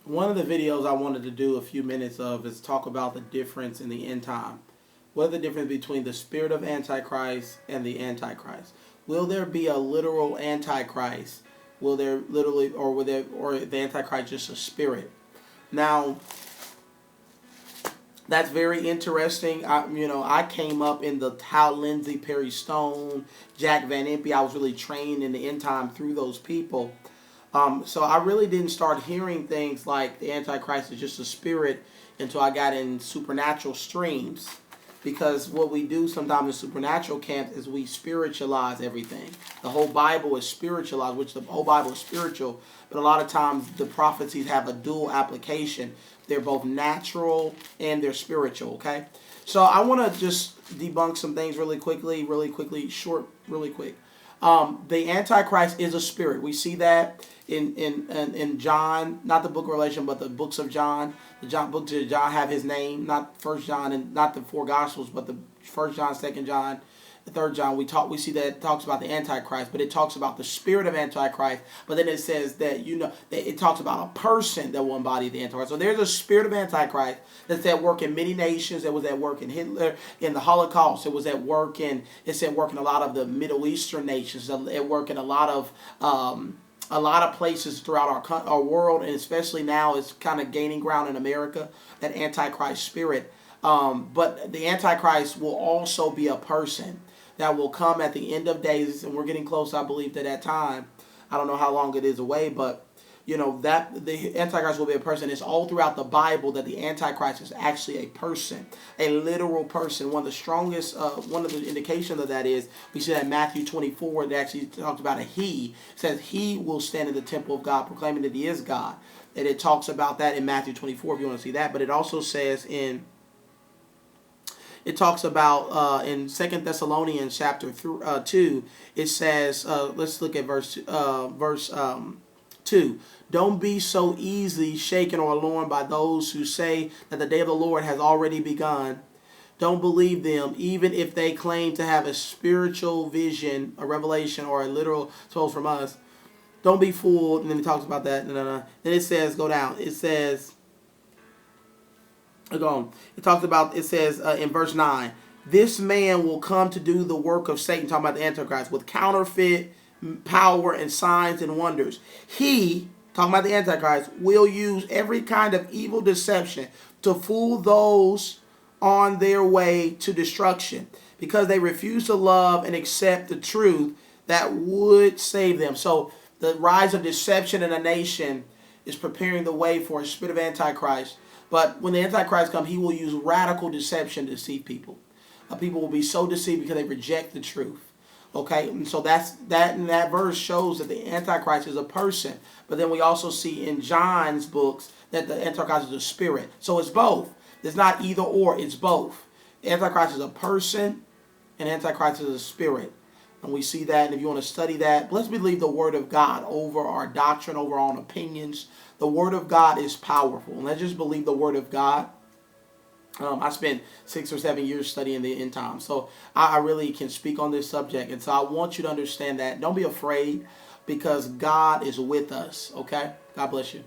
one of the videos I wanted to do a few minutes of is talk about the difference in the end time. What is the difference between the spirit of Antichrist and the Antichrist? Will there be a literal Antichrist? Will there literally, or the Antichrist just a spirit? Now, that's very interesting. I came up in the Hal Lindsey, Perry Stone, Jack Van Impe. I was really trained in the end time through those people. So I really didn't start hearing things like the Antichrist is just a spirit until I got in supernatural streams. Because what we do sometimes in supernatural camps is we spiritualize everything. The whole Bible is spiritualized, which the whole Bible is spiritual. But a lot of times the prophecies have a dual application. They're both natural and they're spiritual, okay? So I want to just debunk some things really quick. The Antichrist is a spirit. We see that in John, not the book of Revelation, but the books of John. The books of John have his name, not First John and not the four Gospels, but the First John, Second John, the Third John. We see that it talks about the Antichrist, but it talks about the spirit of Antichrist. But then it says that that it talks about a person that will embody the Antichrist. So there's a spirit of Antichrist that's at work in many nations. It was at work in Hitler, in the Holocaust. It was at work in a lot of the Middle Eastern nations. At work in a lot of places throughout our world, and especially now it's kind of gaining ground in America, that Antichrist spirit. But the Antichrist will also be a person that will come at the end of days, and we're getting close, I believe, to that time. I don't know how long it is away, but that the Antichrist will be a person. It's all throughout the Bible that the Antichrist is actually a person, a literal person. One of the indications of that is we see that in Matthew 24, it actually talks about a he. It says he will stand in the temple of God, proclaiming that he is God. And it talks about that in Matthew 24, if you want to see that. But it also says in 2 Thessalonians chapter 2, it says, let's look at verse 2. Don't be so easily shaken or alarmed by those who say that the day of the Lord has already begun. Don't believe them, even if they claim to have a spiritual vision, a revelation, or a literal told from us. Don't be fooled. And then he talks about that. Then it says, go down. It says, it says in verse 9, this man will come to do the work of Satan, talking about the Antichrist, with counterfeit power and signs and wonders. He, talking about the Antichrist, will use every kind of evil deception to fool those on their way to destruction, because they refuse to love and accept the truth that would save them. So the rise of deception in a nation is preparing the way for a spirit of Antichrist. But when the Antichrist comes, he will use radical deception to deceive people. People will be so deceived because they reject the truth. Okay, and so that verse shows that the Antichrist is a person. But then we also see in John's books that the Antichrist is a spirit. So it's both. It's not either or, it's both. The Antichrist is a person and Antichrist is a spirit. And we see that, and if you want to study that, let's believe the Word of God over our doctrine, over our own opinions. The Word of God is powerful. And let's just believe the Word of God. I spent 6 or 7 years studying the end time. So I really can speak on this subject. And so I want you to understand that. Don't be afraid, because God is with us. Okay? God bless you.